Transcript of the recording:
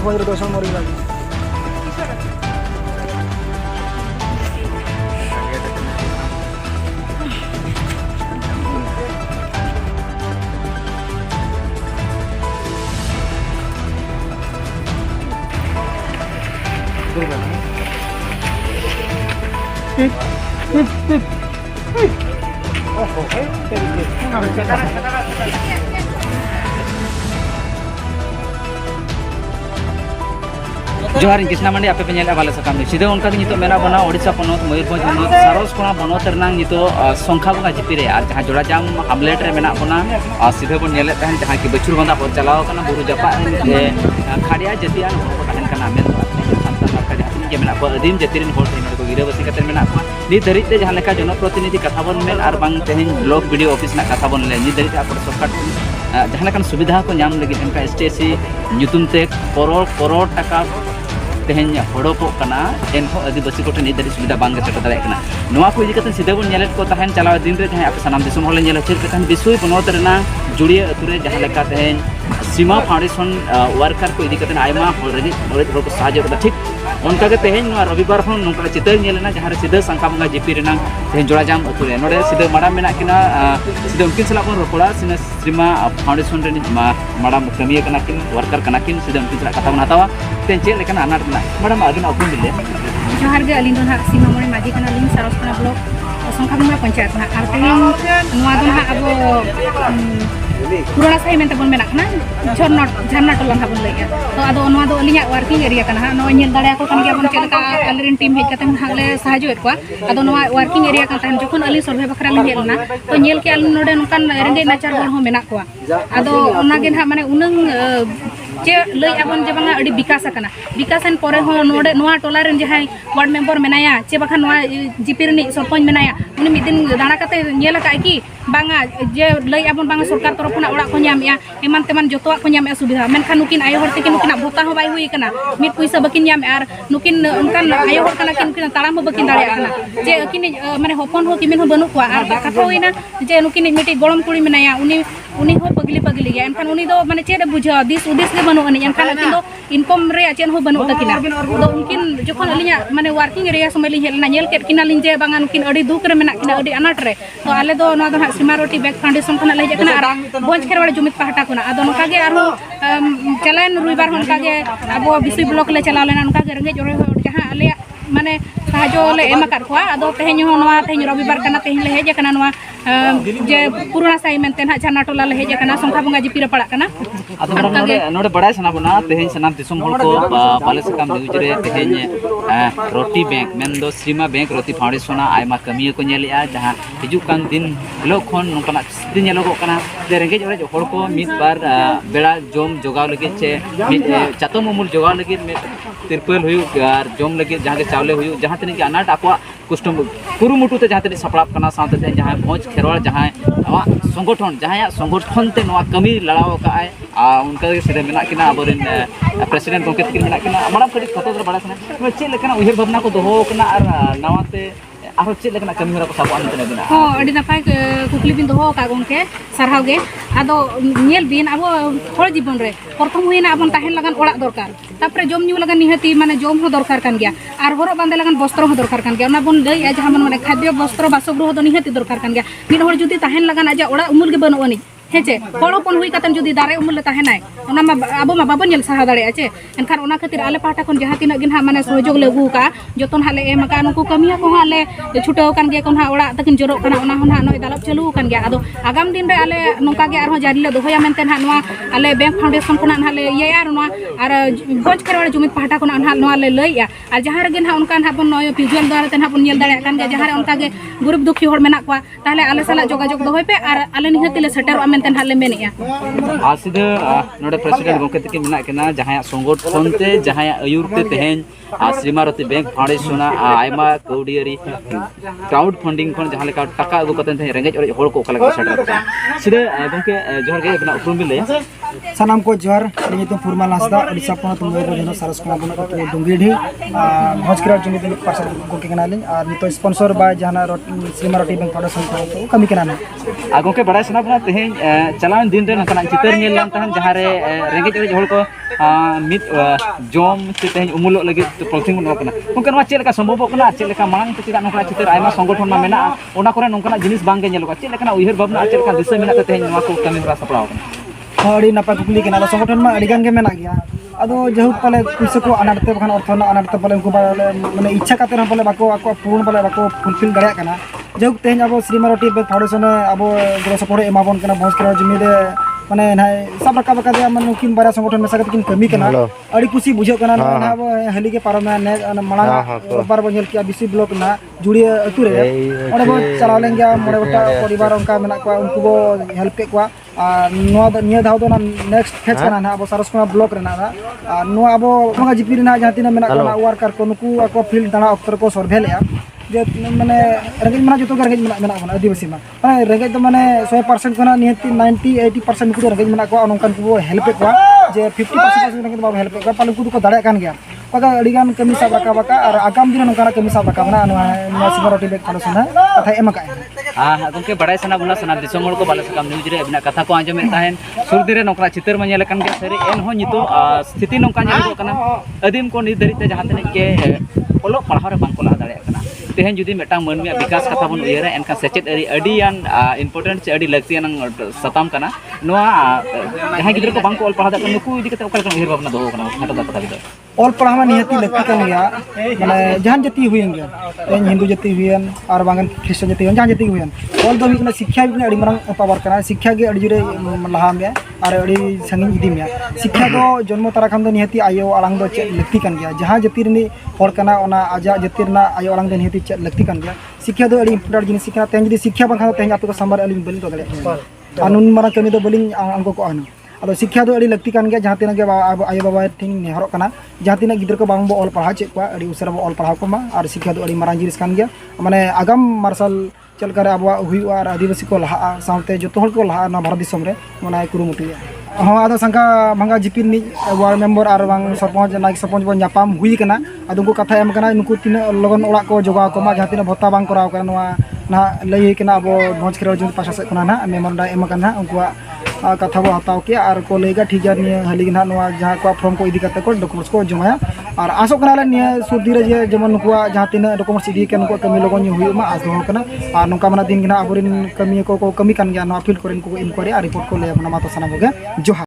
Padre Dosa Mori lagi. जोहार कृष्णा मंडी आपे पे नेला बाले सकाम सीधे उनका नितो मेना बना ओडिशा पनोत मयूरभंज पनोत सारोस कोना बनोत रनांग नितो संख्या बंगा जिपिरे आर जहां जोड़ा जाम हामलेट रे मेना बना सीधे बन नेले तहन जहां की बचुर बंदा पर चलाव कना बुरु जपा खाड़िया जतियान हो तहन कना मेन संतान का जाति के मेना अदीम जतिरिन होड़ इन को गिराबसी कते मेना नि धरित ते जहां लेका जनप्रतिनिधि कथा बन मेन आर बांग तेहन ब्लॉक वीडियो ऑफिस ना कथा बन ले नि धरित आप सरकार जहां लेकन सुविधा को नाम लगी इनका एसटीसी ᱧᱩᱛᱩᱢ ᱛᱮ करोड़ टाका तेहन हड़पोक एनहो आदिवासी को निदारी सुविधा बांग सेटर दाड़े कना नोआ को इदी कते सीधे बन नेलेट को तहन चलाव दिन रे जहां आपे सनाम दिसम होले नेला चेक तहन विश्व बनोत रेना जुड़िया अतुरे जहां लेका तहन सीमा फाउंडेशन वर्कर को इदी कते आयमा होरगी को साहाଯ୍य करता ठीक उनका के तहन रविवार हन नोका चितर नेलेना जहां रे सीधे संखा बंगा जीपी रेना तहन जोड़ा जाम अतुरे नोडे सीधे माडा मेना किना सीधे उनकिन सला बन रोपड़ा सिना सीमा फाउंडेशन रे माडा मुकमिया कना किन वर्कर कना किन सीधे उनकिन सला कथा बन हतावा तेन चेक लेकना अनाट ना मैडम आगे ना ओपन दिले जोहार गे अलिन दोना सीमा मोरे माजी कना लिन सारोस कना ब्लॉक संखाबंगा पंचायत ना आर तेन नोआ दोना अबो पुराना सही मेंते बन मेना कना झरना टोला ना बन लइया तो आदो नोआ दो अलिया वर्किंग एरिया कना नो नेल दाड़े को कन गया बन चलका अलेरिन टीम हेज कते हागले सहायजो एत को आदो नोआ वर्किंग एरिया का तहन जखन अली सर्वे बखरा ले हेलना तो नेल के अलिन नोडे नोकान रेंगे नाचार हर हो मेना को आदो ओना गे ना माने उनंग चे लई आबन जे बांगा अडी विकास कना विकासन परे हो नोडे नोआ टोला रेन जहाय वार्ड मेंबर मेनाया चे बखा नोआ जिपिरनी सरपंच मेनाया उनी मिदिन दाणा कते नेल का की बांगा जे लई आबन बांगा सरकार तरफ ना ओड़ा को ᱧᱟᱢᱮᱟ एमान तेमान जतोआ को ᱧᱟᱢᱮᱟ सुविधा मेनखान नुकिन आयो हर तकिन नुकिन भोता हो बाय हुई कना मिट पैसा बकिन ᱧᱟᱢᱮᱟ आर नुकिन उनकान आयो हर कना किन ताड़ाम हो बकिन दाड़िया कना जे अकिन माने होपन हो किमिन हो बनु को आर कथा होइना जे नुकिन मिटी गोलम कुड़ी मेनाया उनी हो पगली गया एनखान उनी दो माने चेड बुझा दिस उदिस गे बनु अनि एनखान अकिन दो इनकम रे चेन हो बनु तकिना तो उनकिन जखन अलिया माने वर्किंग एरिया समय लिन हेलना नेल केट किना लिन जे बांगा नुकिन अडी दुख रे मेना किना अडी अनाट रे तो आले दो नोआ दो सीमा रोटी बैक फाउंडेशन खना ले जकना आर बोंज खेरवाड़ जुमित पहाटा कोना आदो नका गे आरो चलान रुइबार होनका गे अबो बिसी ब्लॉक ले चला लेना उनका गे रंगे जोरे जहां आले माने साहाय्य ले एम कर को आदो तेहन हो नोआ तेहन रविवार कना तेहन ले हेज कना नोआ जे पुराना साई मेनते ना झरना टोला ले हेज कना संखा बंगा जिपि रे पड़ा कना आदो नोडे नोडे बड़ाय सना बना तेहन सनाम दिसम होल को बाले सकाम न्यूज रे तेहन रोटी बैंक मेन दो सीमा बैंक रोटी फाउंडेशन आयमा कमिया को नेलिया जहां हिजु कान दिन ब्लॉक खन नोकना दिन नेलोगो कना जे रेंगे जोरे होल को मित बार बेड़ा जोम जोगाव लगे चे चातो ममूल जोगाव लगे तिरपल हुयु आर जोम लगे जहां के चावले हुयु जहां तनी के अनाट आको कुष्टम कुरुमुटु ते जहां तनी सपड़ाप कना साथ ते जहां भोज खेरवाड़ जहां आवा संगठन जहां संगठन ते नोआ कमी लड़ाव का आय उनका के सिरे मेना किना अबोरिन प्रेसिडेंट गोके तकिन मेना किना हमरा कड़ी कतो दर बड़ा सना चे लेकना उहिर भावना को दोहो कना आर नवाते आरो चे लेकना कमी हरा को साबो आन तने बिना हो अडी नपाय कुकली बिन दोहो का गोनके सरहाव गे आदो नेल बिन आबो हर जीवन रे प्रथम हुइना आबन ताहेन लगन ओड़ा दरकार तापरे जम न्यू लगन निहती माने जम हो दरकार कान गया आर हरो बांदे लगन वस्त्र हो दरकार कान गया ओना बन लई आ जहां माने खाद्य वस्त्र बासगृह दो निहती दरकार कान गया मिन हर जुदी ताहेन लगन आजा ओड़ा उमुल गे बनो अनि हेचे हड़पन हुई कतन जुदी दारे उमुल ताहेनाय ओना मा आबो मा बाबन नेल सहा दाड़े आचे एनखान ओना खातिर आले पाटा कोन जहां तिना गिन हा माने सहयोग लगू का जतन हाले एम का नुकु कमिया को हाले छुटाव कान गया कोन हा ओड़ा तकिन जरो कना ओना होना नय दालप चालू कान गया आदो आगाम दिन रे आले नोका गे आरो जारी ले दोहया मेनते हा नोआ आले बैंक फाउंडेशन कोना हाले ये आर नोआ आर भोज खेरवाड़ जुमित पाटा कोना हा नोआ ले लइया आर जहां रे गिन हा उनकान हा बन नय फिजुअल द्वारा तेन हा बन नेल दाड़े कान गया जहां रे उनका गे गरीब दुखी होड़ मेना को ताहले आले साला जोगाजोग दोहय पे आर आले निहति ले सेटर मेनते हाले मेनिया आज सीधे नोडे प्रेसिडेंट गोके तकिन मेना केना जहां संगठन ते जहां आयुर ते तेहन श्रीमारती बैंक फाउंडेशन आयमा कौडियारी क्राउड फंडिंग खन जहां लेका टाका अगु कतन रेंगेज और होड़ को कला सेटर सिदे गंके जोहर गे बना उपरुम बिले सानाम को जोहर नितो फुरमाल हासदा ओडिसा पोनत मयूरभंज सारस कोना बना को डुंगीढी भोजकिरा जुमी दिन पार्सल गोके कनालिन और नितो स्पॉन्सर बाय जहाना श्रीमारती बैंक फाउंडेशन को कमी कना गंके बड़ा सना बना तेहें चलावन दिन रे नकना चितर नेल लान तहन जहां रे रेंगेज और होड़ को मित जोम से तेहें उमुलो लगे प्रोथिंग बनो कना गंके नवा चेलका संभव कना चेलका मांग ते चिदा नकना चितर आयमा संगठन मा मेना ओना करे नंकना जिनिस बांग गे नेलो चेलका उयहर भावना चेलका दिशा मेना तेहें नवा को कमी रा सपड़ाव अड़ी नपा कुकली के संगठन में अड़ीगान के मेना गया अदो जहु पाले पैसा को अनाडते बखान अर्थना अनाडते पाले उनको माने इच्छा काते पाले बाको आको पूर्ण पाले बाको फुलफिल दाड़ा कना जहु तेज अब श्रीमारती बैंक फाउंडेशन अब गो सपोर्ट एमाबन कना भोजकिरा जुमी दे माने नाय सब रका बका दे मन उनकिन बारा संगठन में सकत किन कमी कना अड़ी खुशी बुझे कना ना अब हली के पारो में ने मणा बार बंजल किया बीसी ब्लॉक ना जुड़ी अतु रे ओडे बो चलाव लेंगे मोरे गोटा परिवार उनका मेना को उनको बो हेल्प के को निया धाव दो ना नेक्स्ट फेज कना ना अब सारसकोना ब्लॉक रे ना नो अब नगा जीपी ना जहां तिना मेना कना वर्कर को नुकु को फील्ड दाना अक्तर को सर्वे ले जे माने रेंगेज मना जो रेंगेज मेना बना आदिवासी माने रेंगेज तो माने 100% कना निहती 90-80% को रेंगेज मेना को नोंकान को हेल्प को जे 50% रेंगेज बा हेल्प को पाले को दाड़ा कान गया पका अड़ीगान कमी साब रका बका और आगाम दिन नोंकाना कमी साब रका बना श्रीमारती बैंक फाउंडेशन कथा एम का गंके बड़ा सना बुना सना दिसम को बाले सकम न्यूज रे अबिना कथा को आंजम ताहेन सुरदी रे नोकरा चितर में नेल कन के सरी एन हो नितो स्थिति नोंका नेल कना अदीम को निधरिते जहां तने के ओलो पढ़ाव रे बांग को ला दाड़े कना तेहें जुदी मेटा मनमिया विकास कथा बन उयरा एनका सेचेत अरी अडियान इंपोर्टेंट से अडी लगतियान सताम कना नोआ जहां गिदर को बांग को ओल पढ़ा दा नुकु इदी कते ओकल कन उयहर भावना दो कना हटा कथा बिदो ओल पढ़ावा निहती लगती कन गया माने जहां जति हुयन गया हिंदू जति हुयन और बांगन ख्रिस्टियन जति हुयन जहां जति हुयन ओल दो बिकना शिक्षा बिकना अडी मरंग पावर कना शिक्षा गे अडी जुरे लहा में और अडी संगिन इदी में शिक्षा दो जन्म तारा खान दो निहती आयो आलांग दो चे लगती कन गया जहां जति रनी होर कना ओना आजा जति रना आयो आलांग दो निहती चे लगती कन गया शिक्षा दो अडी इंपोर्टेंट जिनिस शिक्षा तें जदी शिक्षा बांखा तें आपे को संबार अली बलिन तो दले कानून मारा कमी दो बलिन अंको को आन अब शिक्षा दो अड़ी लगती कान गया जहां तिना के आयो बाबा थिंग नेहरो कना जहां तिना गिदर को बांग बो ऑल पढ़ा चे को अड़ी उसरा बो ऑल पढ़ा को मा और शिक्षा दो अड़ी मारांग जिनिस कान गया माने आगाम मार्शल चल करे अब हुई और आदिवासी को लहा साउते जतो हल को लहा ना भारत दिसम रे माने कुरुमुटिया हाँ आदो संका मंगा जीपी नि वार्ड मेंबर और बांग सरपंच नाइक सरपंच बो नापाम हुई कना आदो को कथा एम कना नुकु तिना लगन ओड़ा को जोगा को मा जहां तिना भत्ता बांग कराव कना नवा ना लई कना अब भोजकिरा जुन पासा से कना ना मेमोरंडा एम कना उनको कथा बो हताव के और को लेगा ठीक है निया हली ना नवा जहां को फॉर्म को इदी करते को डॉक्यूमेंट्स को जमाया और आसो कना निया सुदी रे जे जेमन नुकु जहां तिना डॉक्यूमेंट्स इदी के नुकु कमी लगन हुई मा आस हो कना और नुका मना दिन गना अबरिन कमी को कमी कान गया नवा फील्ड को इनको इंक्वायरी और रिपोर्ट को ले अपना मातो सना बोगे जोहा।